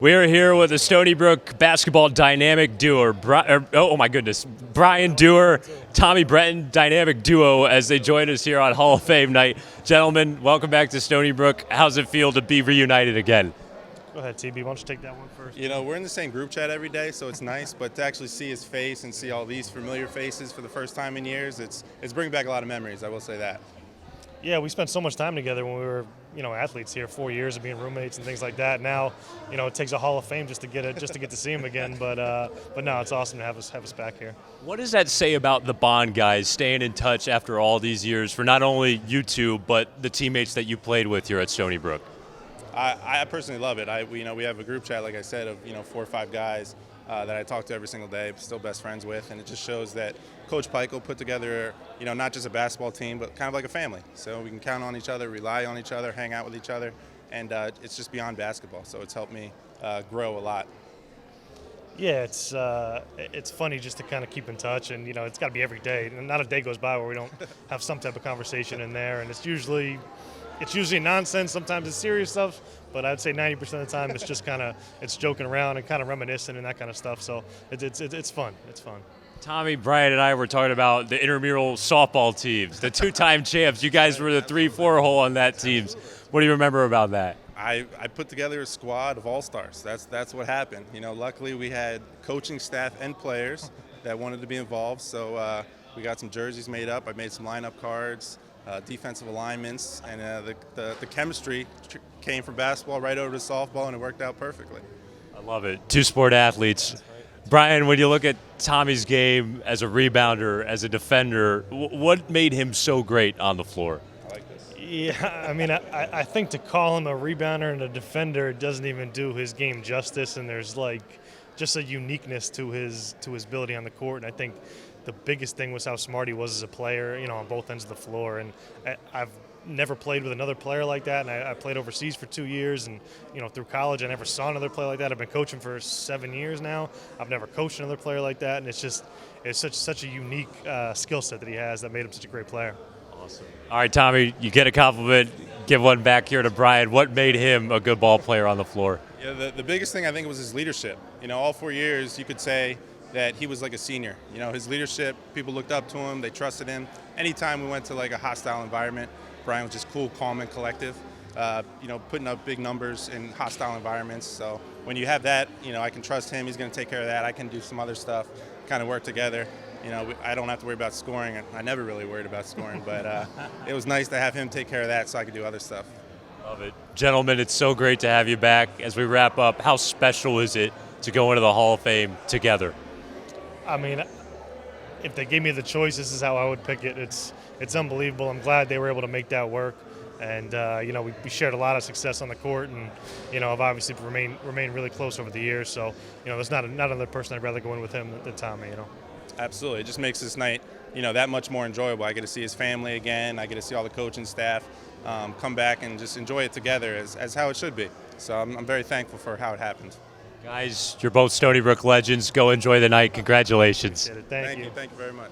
We are here with the Stony Brook basketball dynamic duo. Oh my goodness, Brian Dewar, Tommy Brenton, dynamic duo as they join us here on Hall of Fame night. Gentlemen, welcome back to Stony Brook. How's it feel to be reunited again? Go ahead, TB. Why don't you take that one first? You know, we're in the same group chat every day, so it's nice. But to actually see his face and see all these familiar faces for the first time in years, it's bringing back a lot of memories. I will say that. Yeah, we spent so much time together when we were, athletes here, 4 years of being roommates and things like that. Now, it takes a Hall of Fame just to get to see him again. But no, it's awesome to have us back here. What does that say about the bond, guys, staying in touch after all these years for not only you two but the teammates that you played with here at Stony Brook? I personally love it. We have a group chat, like I said, of 4 or 5 guys that I talk to every single day, still best friends with, and it just shows that Coach Peichel put together, not just a basketball team, but kind of like a family. So we can count on each other, rely on each other, hang out with each other, and it's just beyond basketball. So it's helped me grow a lot. Yeah, it's funny just to kind of keep in touch, and it's got to be every day. Not a day goes by where we don't have some type of conversation in there, and it's usually nonsense. Sometimes it's serious stuff, but I'd say 90% of the time it's just it's joking around and kind of reminiscing and that kind of stuff. So it's fun. It's fun. Tommy, Brian, and I were talking about the intramural softball teams, the two-time champs. You guys were the 3-4 hole on that teams. What do you remember about that? I put together a squad of all-stars. That's what happened. Luckily we had coaching staff and players that wanted to be involved. So we got some jerseys made up. I made some lineup cards. Defensive alignments, and the chemistry came from basketball right over to softball, and it worked out perfectly. I love it. Two-sport athletes. Brian, when you look at Tommy's game as a rebounder, as a defender, what made him so great on the floor? I like this. Yeah, I mean, I think to call him a rebounder and a defender doesn't even do his game justice, and there's just a uniqueness to his ability on the court, and I think the biggest thing was how smart he was as a player, on both ends of the floor. And I've never played with another player like that, and I played overseas for 2 years, and through college I never saw another player like that. I've been coaching for 7 years now. I've never coached another player like that, and it's such a unique skill set that he has that made him such a great player. Awesome. All right, Tommy, you get a compliment. Give one back here to Brian. What made him a good ball player on the floor? Yeah, the biggest thing I think was his leadership. All 4 years you could say that he was like a senior. His leadership, people looked up to him, they trusted him. Anytime we went to a hostile environment, Brian was just cool, calm, and collective, putting up big numbers in hostile environments. So when you have that, I can trust him, he's going to take care of that. I can do some other stuff, kind of work together. I don't have to worry about scoring. I never really worried about scoring, but it was nice to have him take care of that so I could do other stuff. Love it. Gentlemen, it's so great to have you back. As we wrap up, how special is it to go into the Hall of Fame together? I mean, if they gave me the choice, this is how I would pick it. It's unbelievable. I'm glad they were able to make that work. And, we shared a lot of success on the court, and, I've obviously remained really close over the years. So, there's not another person I'd rather go in with him than Tommy, Absolutely. It just makes this night, that much more enjoyable. I get to see his family again. I get to see all the coaching staff come back and just enjoy it together as how it should be. So I'm very thankful for how it happened. Guys, you're both Stony Brook legends. Go enjoy the night. Congratulations. Thank you. Thank you very much.